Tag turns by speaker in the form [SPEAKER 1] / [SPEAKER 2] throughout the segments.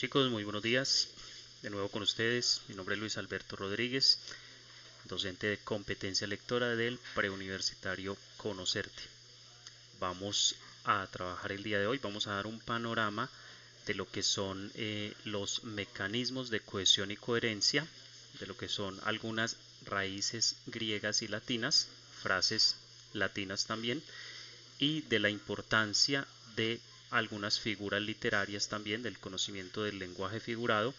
[SPEAKER 1] Chicos, muy buenos días. De nuevo con ustedes. Mi nombre es Luis Alberto Rodríguez, docente de competencia lectora del preuniversitario Conocerte. Vamos a trabajar el día de hoy. Vamos a dar un panorama de lo que son los mecanismos de cohesión y coherencia, de lo que son algunas raíces griegas y latinas, frases latinas también, y de la importancia de algunas figuras literarias también del conocimiento del lenguaje figurado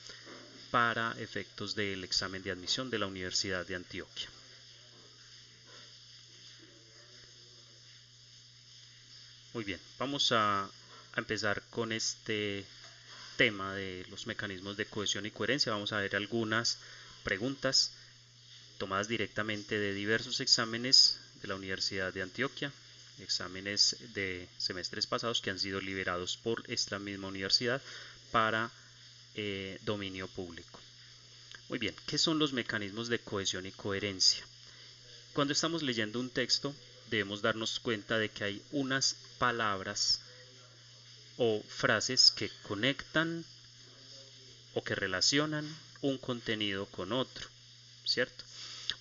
[SPEAKER 1] para efectos del examen de admisión de la Universidad de Antioquia. Muy bien, vamos a empezar con este tema de los mecanismos de cohesión y coherencia. Vamos a ver algunas preguntas tomadas directamente de diversos exámenes de la Universidad de Antioquia, exámenes de semestres pasados que han sido liberados por esta misma universidad para dominio público. Muy bien, ¿qué son los mecanismos de cohesión y coherencia? Cuando estamos leyendo un texto, debemos darnos cuenta de que hay unas palabras o frases que conectan o que relacionan un contenido con otro, ¿cierto?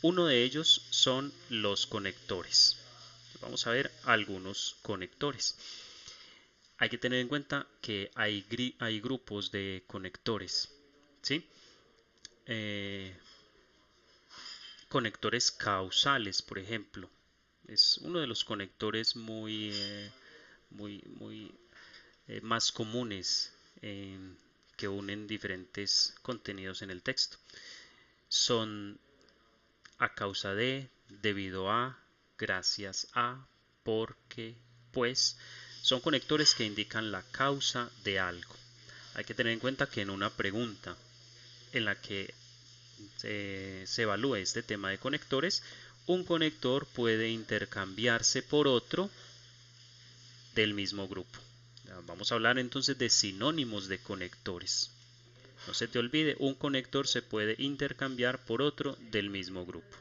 [SPEAKER 1] Uno de ellos son los conectores. Vamos a ver algunos conectores. Hay que tener en cuenta que hay grupos de conectores, ¿sí? Eh, Conectores causales, por ejemplo, es uno de los conectores muy más comunes que unen diferentes contenidos en el texto. Son a causa de, debido a, gracias a, porque, pues, son conectores que indican la causa de algo. Hay que tener en cuenta que en una pregunta en la que se evalúe este tema de conectores, un conector puede intercambiarse por otro del mismo grupo. Vamos a hablar entonces de sinónimos de conectores. No se te olvide, un conector se puede intercambiar por otro del mismo grupo.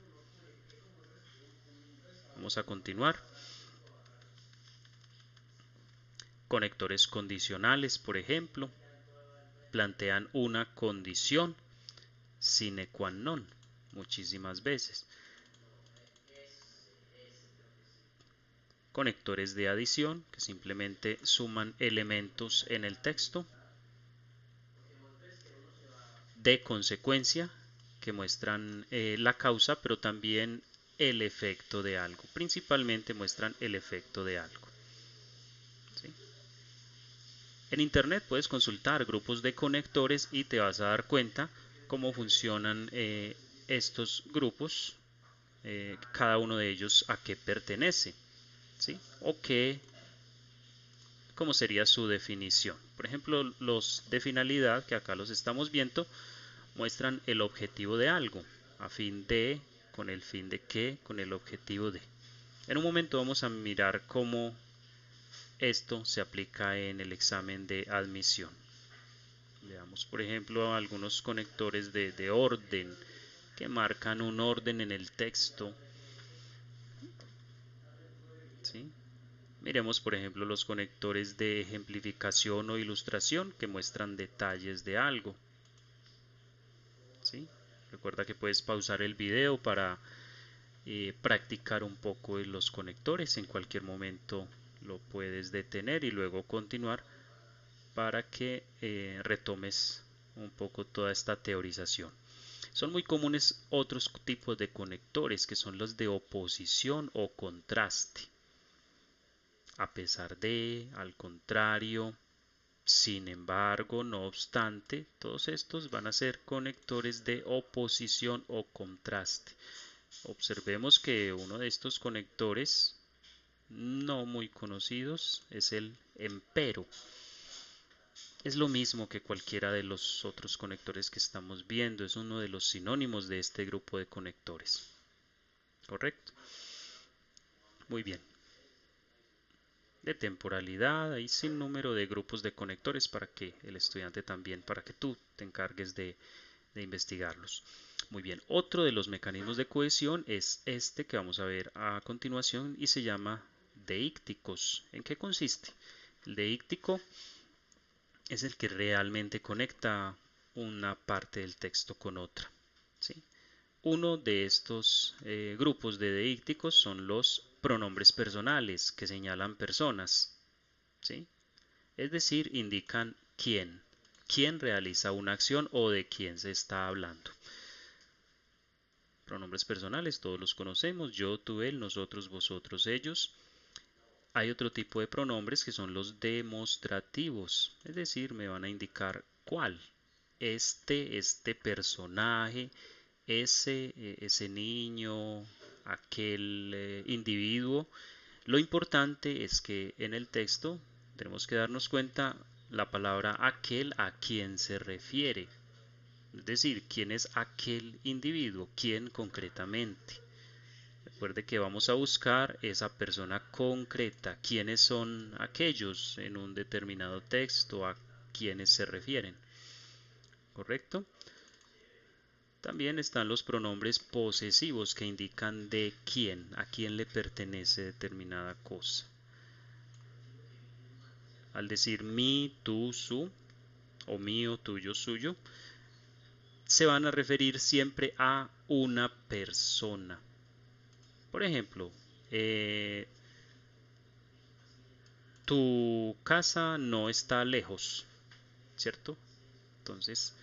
[SPEAKER 1] Vamos a continuar. Conectores condicionales, por ejemplo, plantean una condición sine qua non muchísimas veces. Conectores de adición, que simplemente suman elementos en el texto. De consecuencia, que muestran la causa, pero también el efecto de algo. Principalmente muestran el efecto de algo. ¿Sí? En Internet puedes consultar grupos de conectores y te vas a dar cuenta cómo funcionan estos grupos, cada uno de ellos a qué pertenece, ¿sí? O qué, cómo sería su definición. Por ejemplo, los de finalidad, que acá los estamos viendo, muestran el objetivo de algo, a fin de, con el fin de qué, con el objetivo de. En un momento vamos a mirar cómo esto se aplica en el examen de admisión. Veamos, por ejemplo, algunos conectores de orden que marcan un orden en el texto. ¿Sí? Miremos, por ejemplo, los conectores de ejemplificación o ilustración que muestran detalles de algo. ¿Sí? Recuerda que puedes pausar el video para practicar un poco en los conectores. En cualquier momento lo puedes detener y luego continuar para que retomes un poco toda esta teorización. Son muy comunes otros tipos de conectores que son los de oposición o contraste. A pesar de, al contrario, sin embargo, no obstante, todos estos van a ser conectores de oposición o contraste. Observemos que uno de estos conectores no muy conocidos es el empero. Es lo mismo que cualquiera de los otros conectores que estamos viendo, es uno de los sinónimos de este grupo de conectores. ¿Correcto? Muy bien. De temporalidad, hay sin número de grupos de conectores para que el estudiante también, para que tú te encargues de investigarlos. Muy bien, otro de los mecanismos de cohesión es este que vamos a ver a continuación y se llama deícticos. ¿En qué consiste? El deíctico es el que realmente conecta una parte del texto con otra, ¿sí? Uno de estos grupos de deícticos son los pronombres personales que señalan personas, ¿sí? Es decir, indican quién realiza una acción o de quién se está hablando. Pronombres personales, todos los conocemos: yo, tú, él, nosotros, vosotros, ellos. Hay otro tipo de pronombres que son los demostrativos, es decir, me van a indicar cuál. Este personaje, ese niño, aquel individuo. Lo importante es que en el texto tenemos que darnos cuenta la palabra aquel a quién se refiere. Es decir, quién es aquel individuo, quién concretamente. Recuerde que vamos a buscar esa persona concreta, quiénes son aquellos en un determinado texto, a quiénes se refieren. ¿Correcto? También están los pronombres posesivos que indican de quién, a quién le pertenece determinada cosa. Al decir mi, tú, su, o mío, tuyo, suyo, se van a referir siempre a una persona. Por ejemplo, tu casa no está lejos, ¿cierto? Entonces,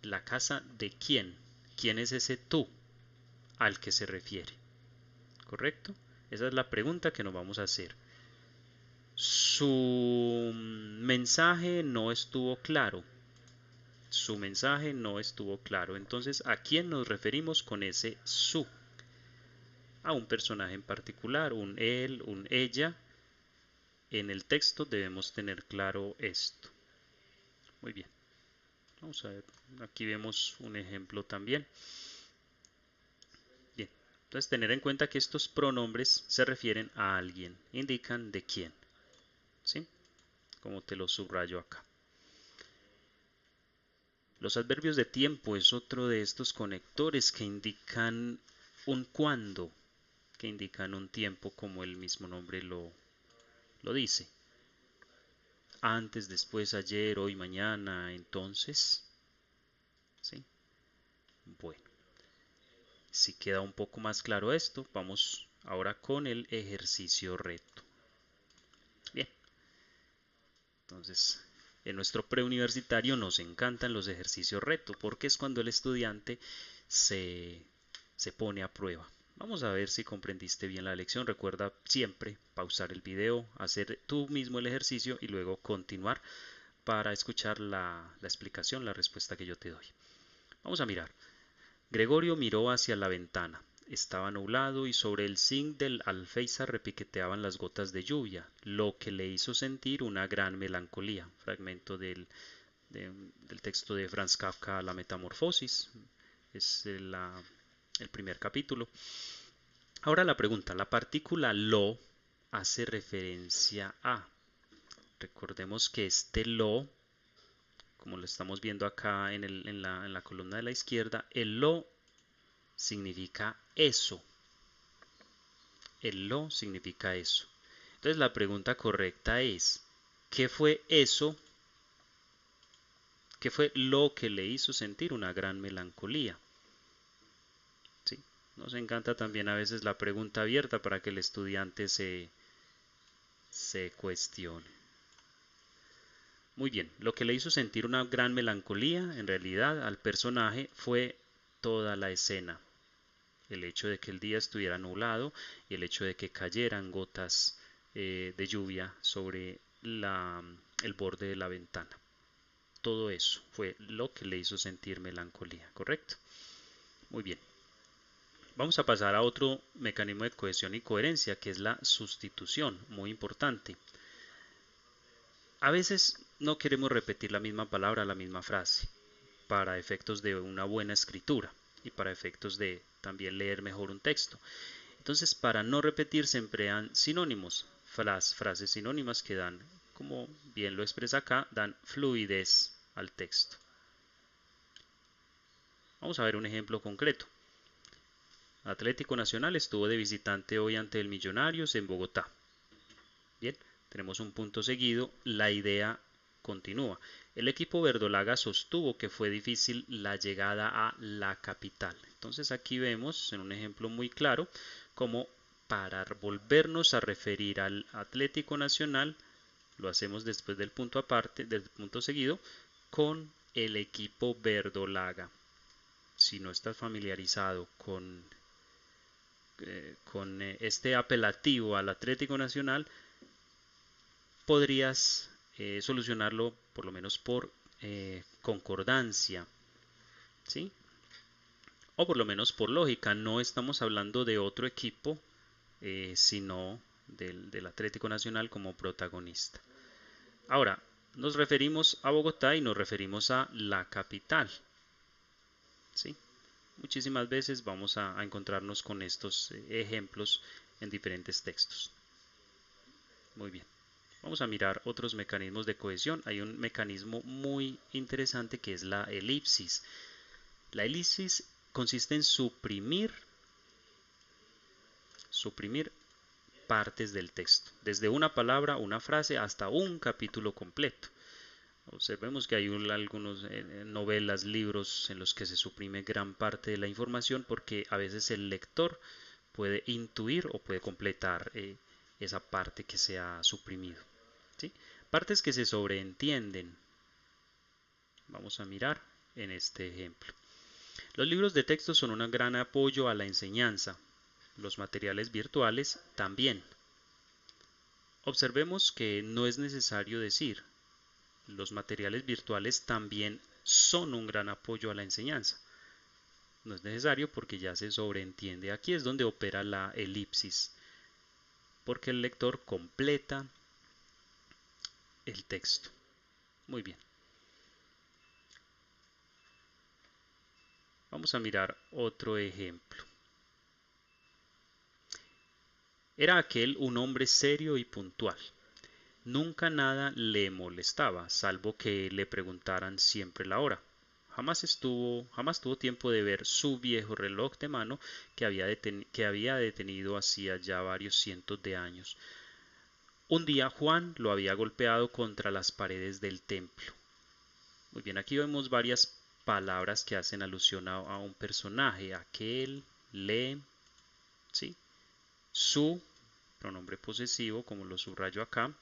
[SPEAKER 1] ¿la casa de quién? ¿Quién es ese tú al que se refiere? ¿Correcto? Esa es la pregunta que nos vamos a hacer. Su mensaje no estuvo claro. Su mensaje no estuvo claro. Entonces, ¿a quién nos referimos con ese su? A un personaje en particular, un él, un ella. En el texto debemos tener claro esto. Muy bien. Vamos a ver. Aquí vemos un ejemplo también. Bien. Entonces, tener en cuenta que estos pronombres se refieren a alguien. Indican de quién. ¿Sí? Como te lo subrayo acá. Los adverbios de tiempo es otro de estos conectores que indican un cuándo, que indican un tiempo como el mismo nombre lo dice. Antes, después, ayer, hoy, mañana, entonces. ¿Sí? Bueno, si queda un poco más claro esto, vamos ahora con el ejercicio reto. Bien, entonces en nuestro preuniversitario nos encantan los ejercicios reto porque es cuando el estudiante se pone a prueba. Vamos a ver si comprendiste bien la lección. Recuerda siempre pausar el video, hacer tú mismo el ejercicio y luego continuar para escuchar la explicación, la respuesta que yo te doy. Vamos a mirar. Gregorio miró hacia la ventana. Estaba nublado y sobre el zinc del alféizar repiqueteaban las gotas de lluvia, lo que le hizo sentir una gran melancolía. Fragmento del texto de Franz Kafka, La Metamorfosis. Es el primer capítulo. Ahora la pregunta, la partícula lo hace referencia a. Recordemos que este lo, como lo estamos viendo acá en la columna de la izquierda, el lo significa eso. El lo significa eso. Entonces la pregunta correcta es, ¿qué fue eso? ¿Qué fue lo que le hizo sentir una gran melancolía? ¿Sí? Nos encanta también a veces la pregunta abierta para que el estudiante se cuestione. Muy bien, lo que le hizo sentir una gran melancolía en realidad al personaje fue toda la escena. El hecho de que el día estuviera nublado y el hecho de que cayeran gotas de lluvia sobre el borde de la ventana. Todo eso fue lo que le hizo sentir melancolía, ¿correcto? Muy bien. Vamos a pasar a otro mecanismo de cohesión y coherencia, que es la sustitución, muy importante. A veces no queremos repetir la misma palabra, la misma frase, para efectos de una buena escritura y para efectos de también leer mejor un texto. Entonces, para no repetir se emplean sinónimos, frases sinónimas que dan, como bien lo expresa acá, dan fluidez al texto. Vamos a ver un ejemplo concreto. Atlético Nacional estuvo de visitante hoy ante el Millonarios en Bogotá. Bien, tenemos un punto seguido, la idea continúa. El equipo verdolaga sostuvo que fue difícil la llegada a la capital. Entonces aquí vemos en un ejemplo muy claro cómo para volvernos a referir al Atlético Nacional lo hacemos después del punto aparte, del punto seguido, con el equipo verdolaga. Si no estás familiarizado con este apelativo al Atlético Nacional, podrías solucionarlo por lo menos por concordancia, ¿sí? O por lo menos por lógica. No estamos hablando de otro equipo, sino del Atlético Nacional como protagonista. Ahora, nos referimos a Bogotá y nos referimos a la capital, ¿sí? Muchísimas veces vamos a encontrarnos con estos ejemplos en diferentes textos. Muy bien. Vamos a mirar otros mecanismos de cohesión. Hay un mecanismo muy interesante que es la elipsis. La elipsis consiste en suprimir partes del texto, desde una palabra, una frase, hasta un capítulo completo. Observemos que hay algunas novelas, libros en los que se suprime gran parte de la información porque a veces el lector puede intuir o puede completar esa parte que se ha suprimido, ¿sí? Partes que se sobreentienden. Vamos a mirar en este ejemplo. Los libros de texto son un gran apoyo a la enseñanza. Los materiales virtuales también. Observemos que no es necesario decir los materiales virtuales también son un gran apoyo a la enseñanza. No es necesario porque ya se sobreentiende. Aquí es donde opera la elipsis, porque el lector completa el texto. Muy bien. Vamos a mirar otro ejemplo. Era aquel un hombre serio y puntual. Nunca nada le molestaba, salvo que le preguntaran siempre la hora. Jamás tuvo tiempo de ver su viejo reloj de mano que había detenido hacía ya varios cientos de años. Un día Juan lo había golpeado contra las paredes del templo. Muy bien, aquí vemos varias palabras que hacen alusión a un personaje, aquel, le, ¿sí? Su, pronombre posesivo, como lo subrayo acá.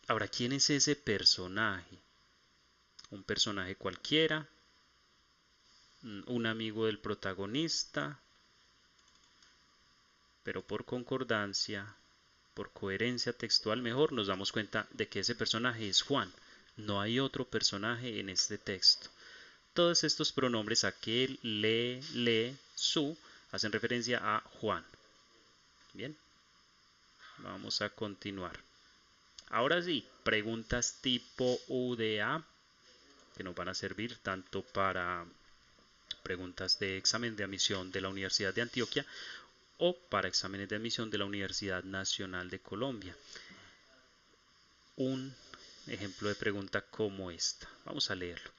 [SPEAKER 1] Ahora, ¿quién es ese personaje? Un personaje cualquiera, un amigo del protagonista, pero por concordancia, por coherencia textual mejor, nos damos cuenta de que ese personaje es Juan. No hay otro personaje en este texto. Todos estos pronombres, aquel, le, su, hacen referencia a Juan. Bien, vamos a continuar. Ahora sí, preguntas tipo UDA, que nos van a servir tanto para preguntas de examen de admisión de la Universidad de Antioquia o para exámenes de admisión de la Universidad Nacional de Colombia. Un ejemplo de pregunta como esta. Vamos a leerlo.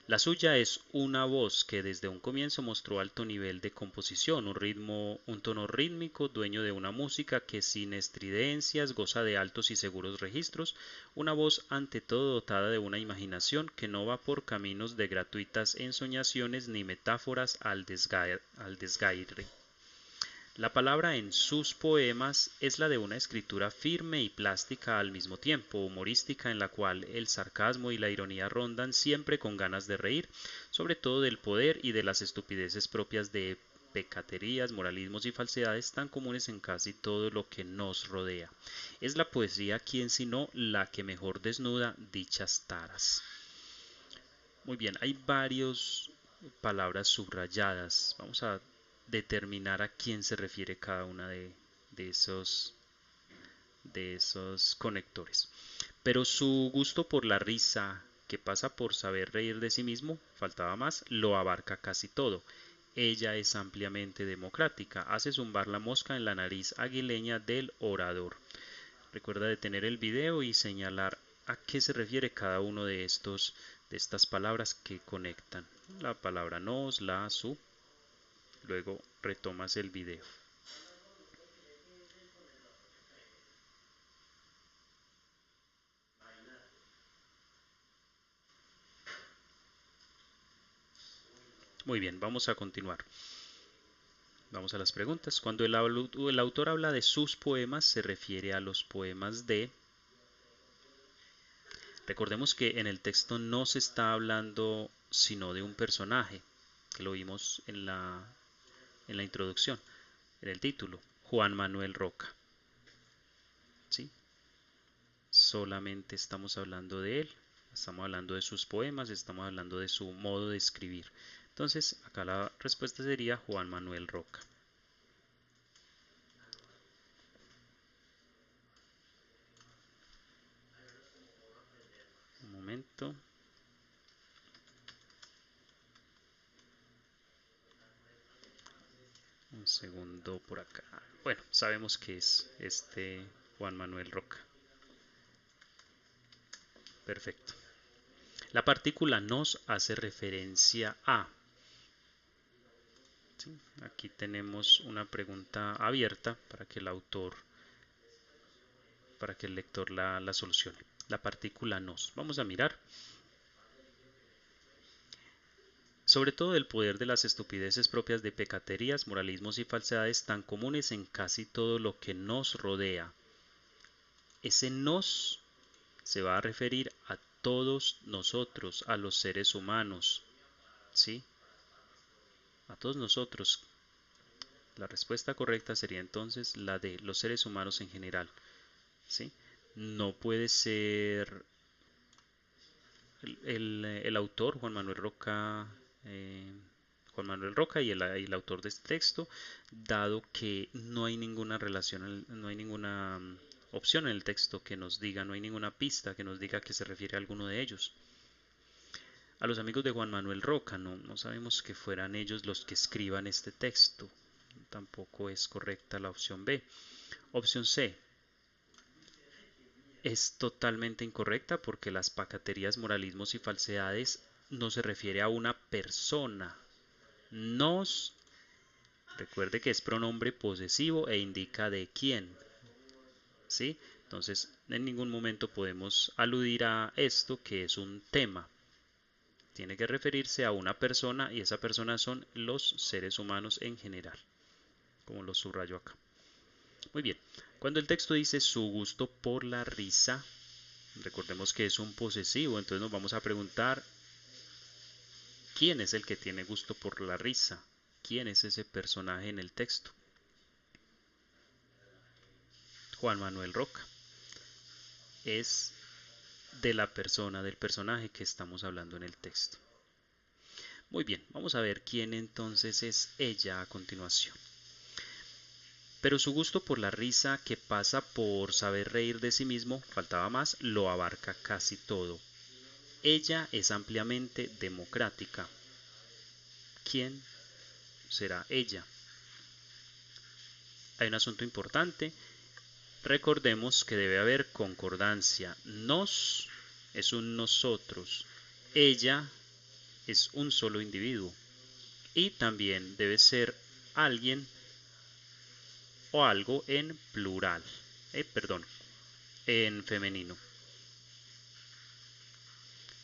[SPEAKER 1] La suya es una voz que desde un comienzo mostró alto nivel de composición, un tono rítmico, dueño de una música que sin estridencias goza de altos y seguros registros, una voz ante todo dotada de una imaginación que no va por caminos de gratuitas ensoñaciones ni metáforas al desgaire. La palabra en sus poemas es la de una escritura firme y plástica al mismo tiempo, humorística en la cual el sarcasmo y la ironía rondan siempre con ganas de reír, sobre todo del poder y de las estupideces propias de pecaterías, moralismos y falsedades tan comunes en casi todo lo que nos rodea. Es la poesía quien sino la que mejor desnuda dichas taras. Muy bien, hay varias palabras subrayadas. Vamos a determinar a quién se refiere cada una de esos conectores. Pero su gusto por la risa, que pasa por saber reír de sí mismo, faltaba más, lo abarca casi todo. Ella es ampliamente democrática, hace zumbar la mosca en la nariz aguileña del orador. Recuerda detener el video y señalar a qué se refiere cada uno de estas palabras que conectan. La palabra nos, la, su. Luego retomas el video. Muy bien, vamos a continuar. Vamos a las preguntas. Cuando el autor habla de sus poemas, se refiere a los poemas de... Recordemos que en el texto no se está hablando sino de un personaje, que lo vimos en la introducción, en el título, Juan Manuel Roca. ¿Sí? Solamente estamos hablando de él, estamos hablando de sus poemas, estamos hablando de su modo de escribir. Entonces, acá la respuesta sería Juan Manuel Roca. Un momento. Un segundo por acá. Bueno, sabemos que es este Juan Manuel Roca. Perfecto. La partícula nos hace referencia a. ¿Sí? Aquí tenemos una pregunta abierta para que el autor, para que el lector la solucione. La partícula nos. Vamos a mirar. Sobre todo el poder de las estupideces propias de pecaterías, moralismos y falsedades tan comunes en casi todo lo que nos rodea. Ese nos se va a referir a todos nosotros, a los seres humanos, ¿sí? A todos nosotros. La respuesta correcta sería entonces la de los seres humanos en general, ¿sí? No puede ser el autor, Juan Manuel Roca y el autor de este texto, dado que no hay ninguna relación, no hay ninguna opción en el texto que nos diga, no hay ninguna pista que nos diga que se refiere a alguno de ellos. A los amigos de Juan Manuel Roca, no sabemos que fueran ellos los que escriban este texto. Tampoco es correcta la opción B. Opción C es totalmente incorrecta porque las pacaterías, moralismos y falsedades no se refiere a una persona. Nos, recuerde que es pronombre posesivo e indica de quién. ¿Sí? Entonces, en ningún momento podemos aludir a esto que es un tema. Tiene que referirse a una persona y esa persona son los seres humanos en general, como lo subrayo acá. Muy bien, cuando el texto dice su gusto por la risa, recordemos que es un posesivo, entonces nos vamos a preguntar ¿quién es el que tiene gusto por la risa? ¿Quién es ese personaje en el texto? Juan Manuel Roca. Es de la persona, del personaje que estamos hablando en el texto. Muy bien, vamos a ver quién entonces es ella a continuación. Pero su gusto por la risa, que pasa por saber reír de sí mismo, faltaba más, lo abarca casi todo. Ella es ampliamente democrática. ¿Quién será ella? Hay un asunto importante. Recordemos que debe haber concordancia. Nos es un nosotros. Ella es un solo individuo. Y también debe ser alguien o algo en plural. En femenino.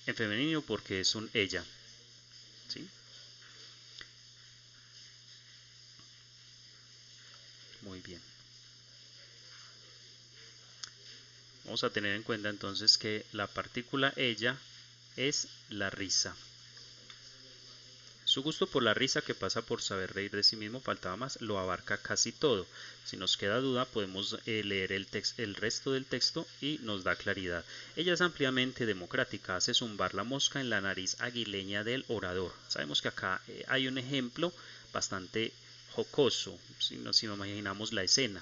[SPEAKER 1] En femenino porque es un ella. ¿Sí? Muy bien. Vamos a tener en cuenta entonces que la partícula ella es la risa. Su gusto por la risa, que pasa por saber reír de sí mismo, faltaba más, lo abarca casi todo. Si nos queda duda, podemos leer el resto del texto y nos da claridad. Ella es ampliamente democrática, hace zumbar la mosca en la nariz aguileña del orador. Sabemos que acá hay un ejemplo bastante jocoso, si nos imaginamos la escena.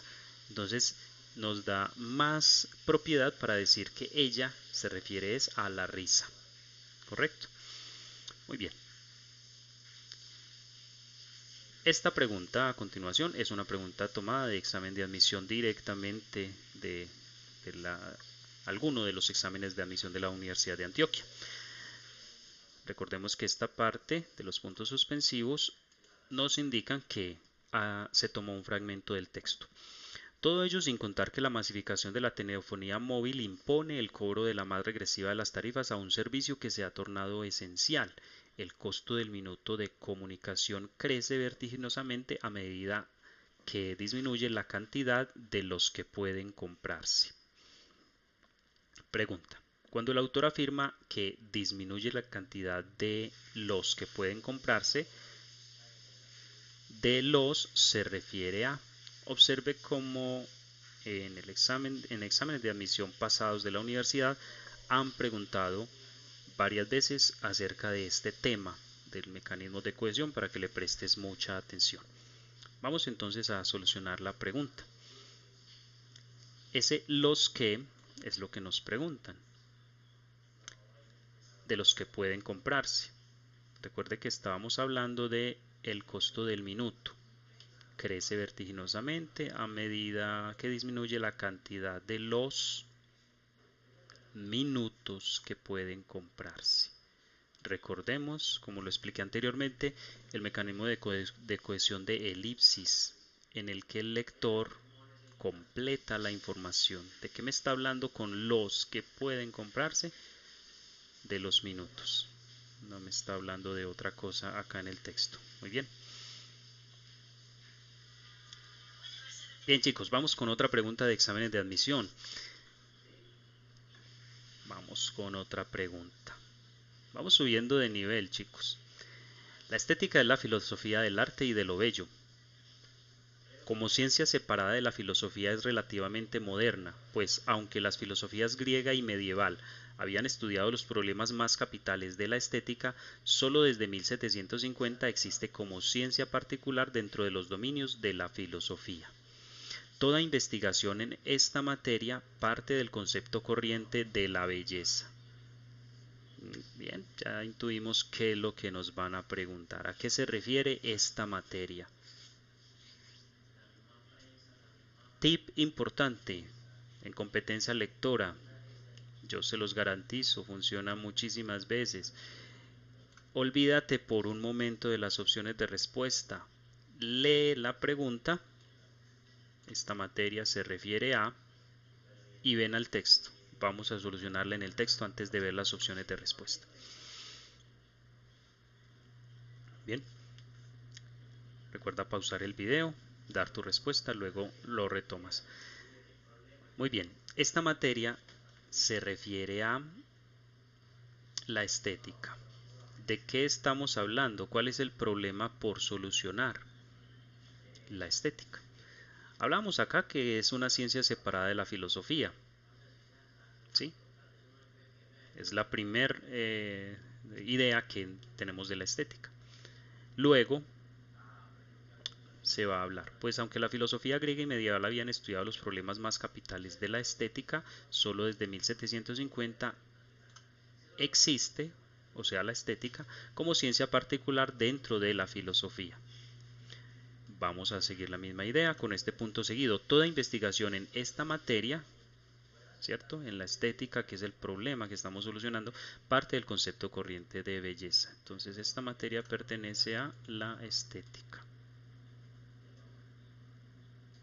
[SPEAKER 1] Entonces nos da más propiedad para decir que ella se refiere es a la risa. ¿Correcto? Muy bien. Esta pregunta a continuación es una pregunta tomada de examen de admisión directamente de alguno de los exámenes de admisión de la Universidad de Antioquia. Recordemos que esta parte de los puntos suspensivos nos indican que se tomó un fragmento del texto. Todo ello sin contar que la masificación de la telefonía móvil impone el cobro de la más regresiva de las tarifas a un servicio que se ha tornado esencial. el costo del minuto de comunicación crece vertiginosamente a medida que disminuye la cantidad de los que pueden comprarse. Pregunta. Cuando el autor afirma que disminuye la cantidad de los que pueden comprarse, de los se refiere a. Observe cómo en exámenes de admisión pasados de la universidad han preguntado varias veces acerca de este tema del mecanismo de cohesión para que le prestes mucha atención. Vamos entonces a solucionar la pregunta. Ese los que es lo que nos preguntan. De los que pueden comprarse. Recuerde que estábamos hablando de el costo del minuto. Crece vertiginosamente a medida que disminuye la cantidad de los minutos que pueden comprarse. Recordemos, como lo expliqué anteriormente, el mecanismo de cohesión de elipsis, en el que el lector completa la información. ¿De qué me está hablando con los que pueden comprarse? De los minutos. No me está hablando de otra cosa acá en el texto. Muy bien. Bien, chicos, vamos con otra pregunta de exámenes de admisión. Vamos con otra pregunta. Vamos subiendo de nivel, chicos. La estética es la filosofía del arte y de lo bello. Como ciencia separada de la filosofía es relativamente moderna, pues aunque las filosofías griega y medieval habían estudiado los problemas más capitales de la estética, solo desde 1750 existe como ciencia particular dentro de los dominios de la filosofía. Toda investigación en esta materia parte del concepto corriente de la belleza. Bien, ya intuimos qué es lo que nos van a preguntar. ¿A qué se refiere esta materia? Tip importante en competencia lectora. Yo se los garantizo, funciona muchísimas veces. Olvídate por un momento de las opciones de respuesta. Lee la pregunta. Esta materia se refiere a y ven al texto. Vamos a solucionarla en el texto antes de ver las opciones de respuesta. Bien. Recuerda pausar el video, dar tu respuesta, luego lo retomas. Muy bien. Esta materia se refiere a la estética. ¿De qué estamos hablando? ¿Cuál es el problema por solucionar? La estética. Hablamos acá que es una ciencia separada de la filosofía. ¿Sí? Es la primera idea que tenemos de la estética. Luego se va a hablar, pues aunque la filosofía griega y medieval habían estudiado los problemas más capitales de la estética, solo desde 1750 existe, o sea la estética, como ciencia particular dentro de la filosofía. Vamos a seguir la misma idea con este punto seguido. Toda investigación en esta materia, ¿cierto? En la estética, que es el problema que estamos solucionando, parte del concepto corriente de belleza. Entonces esta materia pertenece a la estética.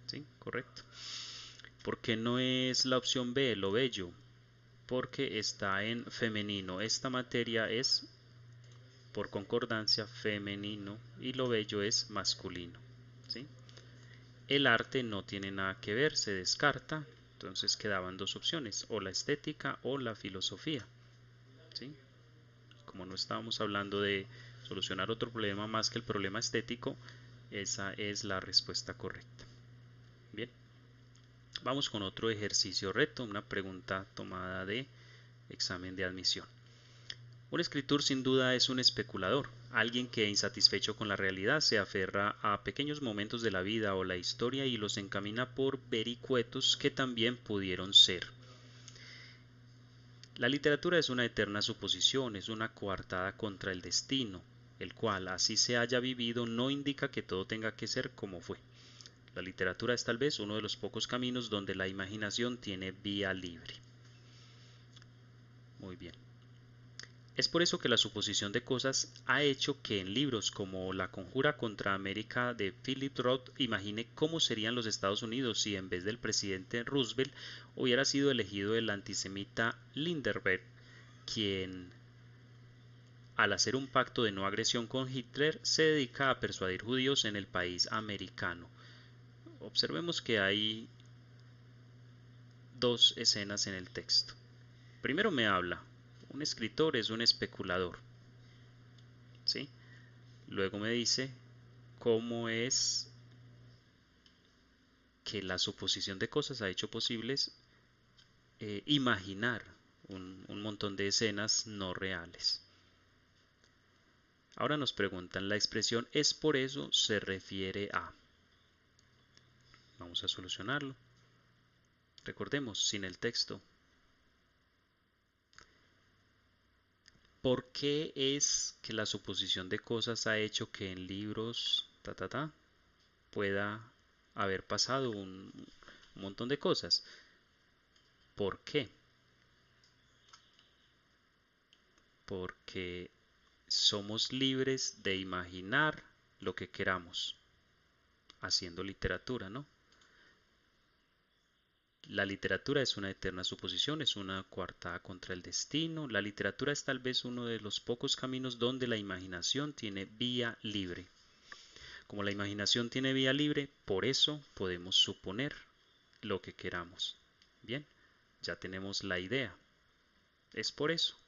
[SPEAKER 1] ¿Sí? Correcto. ¿Por qué no es la opción B, lo bello? Porque está en femenino. Esta materia es, por concordancia, femenino y lo bello es masculino. ¿Sí? El arte no tiene nada que ver, se descarta. Entonces quedaban dos opciones, o la estética o la filosofía. ¿Sí? Como no estábamos hablando de solucionar otro problema más que el problema estético, esa es la respuesta correcta. Bien, vamos con otro ejercicio reto, una pregunta tomada de examen de admisión. Un escritor sin duda es un especulador, alguien que insatisfecho con la realidad se aferra a pequeños momentos de la vida o la historia y los encamina por vericuetos que también pudieron ser. La literatura es una eterna suposición, es una coartada contra el destino, el cual, así se haya vivido, no indica que todo tenga que ser como fue. La literatura es tal vez uno de los pocos caminos donde la imaginación tiene vía libre. Muy bien. Es por eso que la suposición de cosas ha hecho que en libros como La conjura contra América de Philip Roth imagine cómo serían los Estados Unidos si en vez del presidente Roosevelt hubiera sido elegido el antisemita Lindbergh, quien al hacer un pacto de no agresión con Hitler, se dedica a persuadir judíos en el país americano. Observemos que hay dos escenas en el texto. Primero me habla, un escritor es un especulador, ¿sí? Luego me dice cómo es que la suposición de cosas ha hecho posibles imaginar un montón de escenas no reales. Ahora nos preguntan, la expresión es por eso se refiere a. Vamos a solucionarlo. Recordemos, sin el texto. ¿Por qué es que la suposición de cosas ha hecho que en libros pueda haber pasado un montón de cosas? ¿Por qué? Porque somos libres de imaginar lo que queramos, haciendo literatura, ¿no? La literatura es una eterna suposición, es una coartada contra el destino. La literatura es tal vez uno de los pocos caminos donde la imaginación tiene vía libre. Como la imaginación tiene vía libre, por eso podemos suponer lo que queramos. Bien, ya tenemos la idea. Es por eso.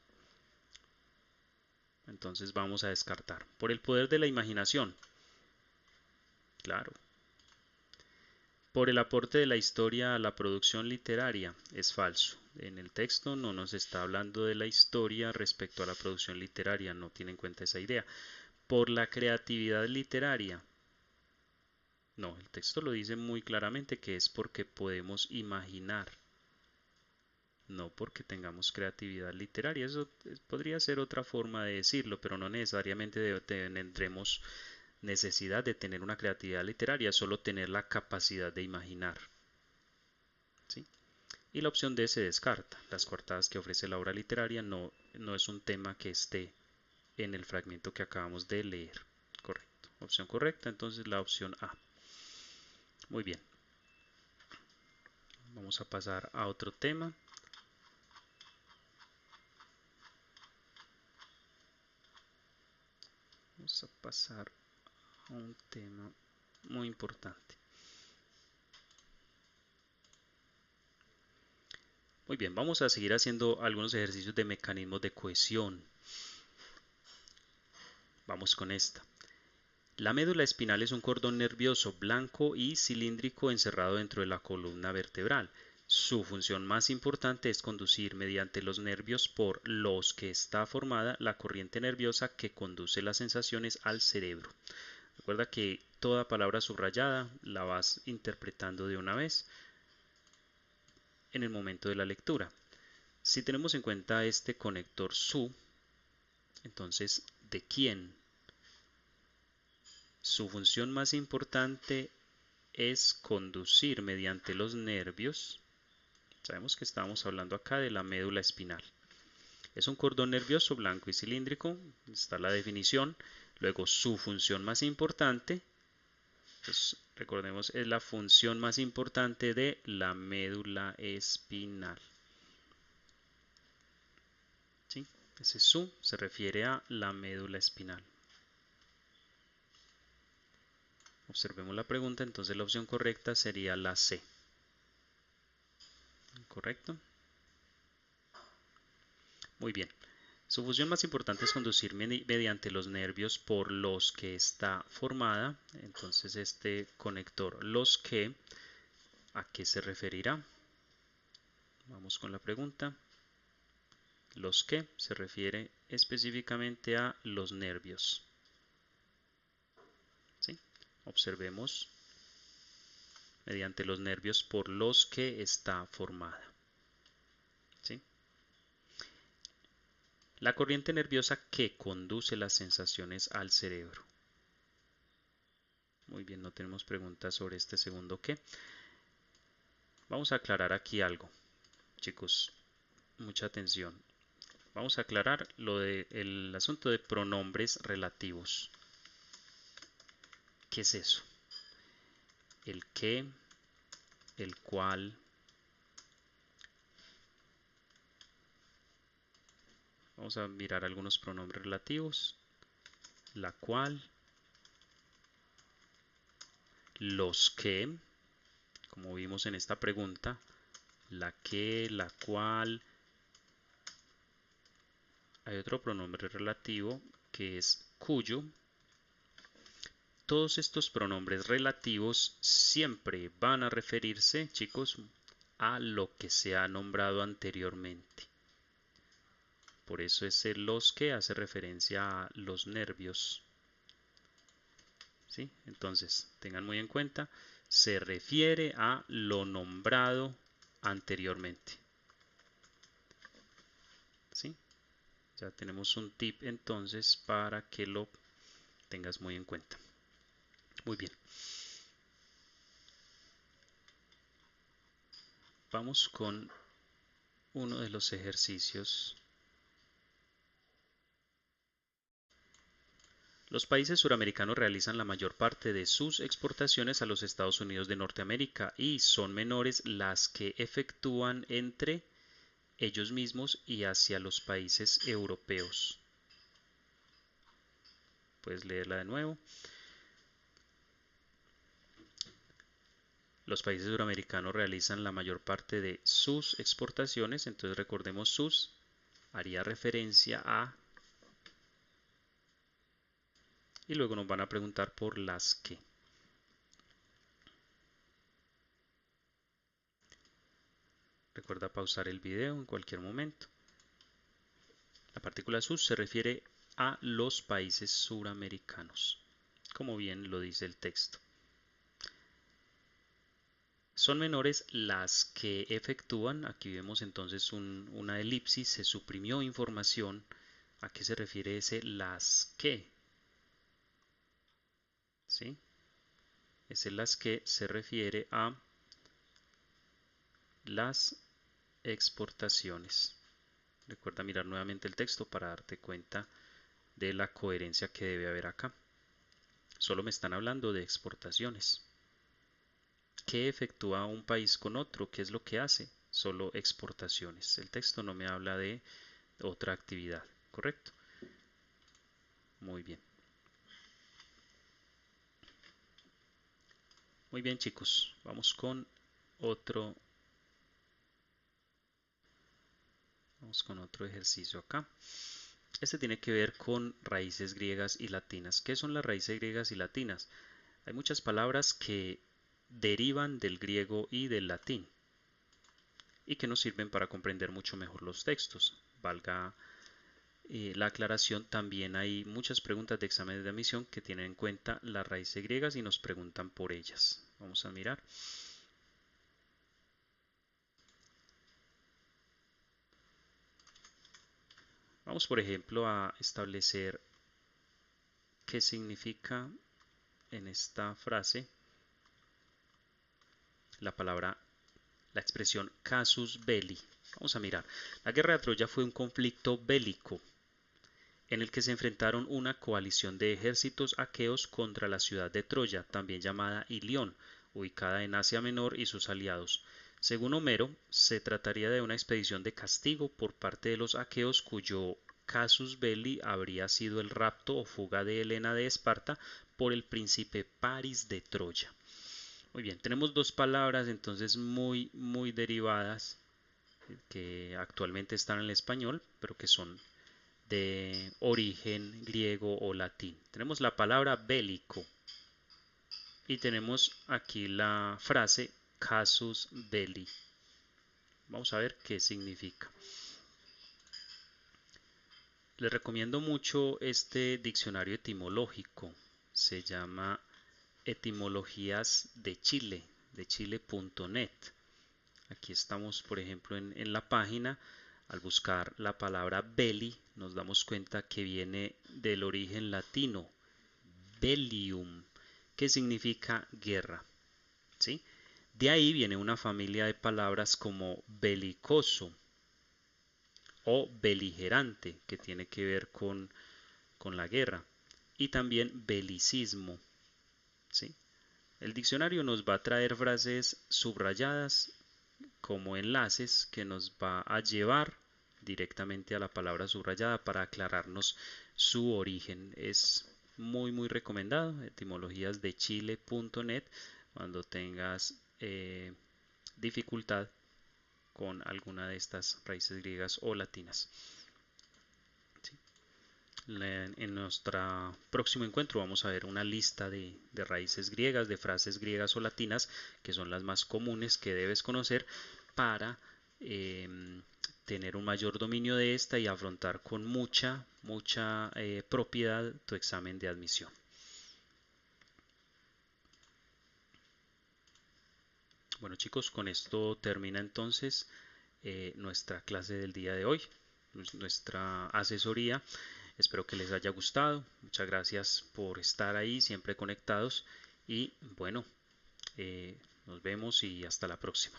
[SPEAKER 1] Entonces vamos a descartar. Por el poder de la imaginación. Claro. Por el aporte de la historia a la producción literaria. Es falso. En el texto no nos está hablando de la historia respecto a la producción literaria. No tiene en cuenta esa idea. Por la creatividad literaria. No, el texto lo dice muy claramente que es porque podemos imaginar, no porque tengamos creatividad literaria. Eso podría ser otra forma de decirlo, pero no necesariamente tendremos necesidad de tener una creatividad literaria, solo tener la capacidad de imaginar. ¿Sí? Y la opción D se descarta. Las coartadas que ofrece la obra literaria no es un tema que esté en el fragmento que acabamos de leer. Correcto. Opción correcta, entonces la opción A. Muy bien. Vamos a pasar a otro tema. Vamos a pasar a un tema muy importante. Muy bien, vamos a seguir haciendo algunos ejercicios de mecanismos de cohesión. Vamos con esta. La médula espinal es un cordón nervioso blanco y cilíndrico encerrado dentro de la columna vertebral. Su función más importante es conducir mediante los nervios por los que está formada la corriente nerviosa que conduce las sensaciones al cerebro. Recuerda que toda palabra subrayada la vas interpretando de una vez en el momento de la lectura. Si tenemos en cuenta este conector SU, entonces, ¿de quién? Su función más importante es conducir mediante los nervios. Sabemos que estamos hablando acá de la médula espinal. Es un cordón nervioso blanco y cilíndrico, está la definición. Luego su función más importante, pues recordemos, es la función más importante de la médula espinal. ¿Sí? Ese su se refiere a la médula espinal. Observemos la pregunta, entonces la opción correcta sería la C. ¿Correcto? Muy bien. Su función más importante es conducir mediante los nervios por los que está formada. Entonces este conector, los que, ¿a qué se referirá? Vamos con la pregunta. Los que se refiere específicamente a los nervios. ¿Sí? Observemos mediante los nervios por los que está formada. ¿Sí? La corriente nerviosa que conduce las sensaciones al cerebro. Muy bien, no tenemos preguntas sobre este segundo qué. Vamos a aclarar aquí algo, chicos, mucha atención. Vamos a aclarar lo del asunto de pronombres relativos. ¿Qué es eso? El qué, el cual, Vamos a mirar algunos pronombres relativos. La cual, los que, como vimos en esta pregunta, la que, la cual. Hay otro pronombre relativo que es cuyo. Todos estos pronombres relativos siempre van a referirse, chicos, a lo que se ha nombrado anteriormente. Por eso ese los que hace referencia a los nervios. ¿Sí? Entonces, tengan muy en cuenta, se refiere a lo nombrado anteriormente. ¿Sí? Ya tenemos un tip entonces para que lo tengas muy en cuenta. Muy bien. Vamos con uno de los ejercicios. Los países suramericanos realizan la mayor parte de sus exportaciones a los Estados Unidos de Norteamérica y son menores las que efectúan entre ellos mismos y hacia los países europeos. Puedes leerla de nuevo. Los países suramericanos realizan la mayor parte de sus exportaciones, entonces recordemos sus, haría referencia a, y luego nos van a preguntar por las que. Recuerda pausar el video en cualquier momento. La partícula sus se refiere a los países suramericanos, como bien lo dice el texto. Son menores las que efectúan, aquí vemos entonces una elipsis, se suprimió información. ¿A qué se refiere ese las que? ¿Sí? Ese las que se refiere a las exportaciones. Recuerda mirar nuevamente el texto para darte cuenta de la coherencia que debe haber acá. Solo me están hablando de exportaciones. ¿Qué efectúa un país con otro? ¿Qué es lo que hace? Solo exportaciones. El texto no me habla de otra actividad, ¿correcto? Muy bien. Muy bien, chicos. Vamos con otro ejercicio acá. Este tiene que ver con raíces griegas y latinas. ¿Qué son las raíces griegas y latinas? Hay muchas palabras que derivan del griego y del latín y que nos sirven para comprender mucho mejor los textos. Valga la aclaración, también hay muchas preguntas de examen de admisión que tienen en cuenta las raíces griegas y nos preguntan por ellas. Vamos a mirar. Vamos, por ejemplo, a establecer qué significa en esta frase la expresión casus belli. Vamos a mirar. La guerra de Troya fue un conflicto bélico en el que se enfrentaron una coalición de ejércitos aqueos contra la ciudad de Troya, también llamada Ilión, ubicada en Asia Menor y sus aliados. Según Homero, se trataría de una expedición de castigo por parte de los aqueos cuyo casus belli habría sido el rapto o fuga de Helena de Esparta por el príncipe Paris de Troya. Muy bien, tenemos dos palabras entonces muy derivadas que actualmente están en el español, pero que son de origen griego o latín. Tenemos la palabra bélico y tenemos aquí la frase casus belli. Vamos a ver qué significa. Les recomiendo mucho este diccionario etimológico. Se llama Etimologías de Chile, de chile.net. Aquí estamos, por ejemplo, en la página. Al buscar la palabra belli, nos damos cuenta que viene del origen latino, bellium, que significa guerra. ¿Sí? De ahí viene una familia de palabras como belicoso o beligerante, que tiene que ver con la guerra, y también belicismo. ¿Sí? El diccionario nos va a traer frases subrayadas como enlaces que nos va a llevar directamente a la palabra subrayada para aclararnos su origen. Es muy recomendado, etimologíasdechile.net, cuando tengas dificultad con alguna de estas raíces griegas o latinas. ¿Sí? En nuestro próximo encuentro vamos a ver una lista de raíces griegas, de frases griegas o latinas, que son las más comunes que debes conocer para tener un mayor dominio de esta y afrontar con mucha propiedad tu examen de admisión. Bueno chicos, con esto termina entonces nuestra clase del día de hoy, nuestra asesoría. Espero que les haya gustado. Muchas gracias por estar ahí, siempre conectados. Y bueno, nos vemos y hasta la próxima.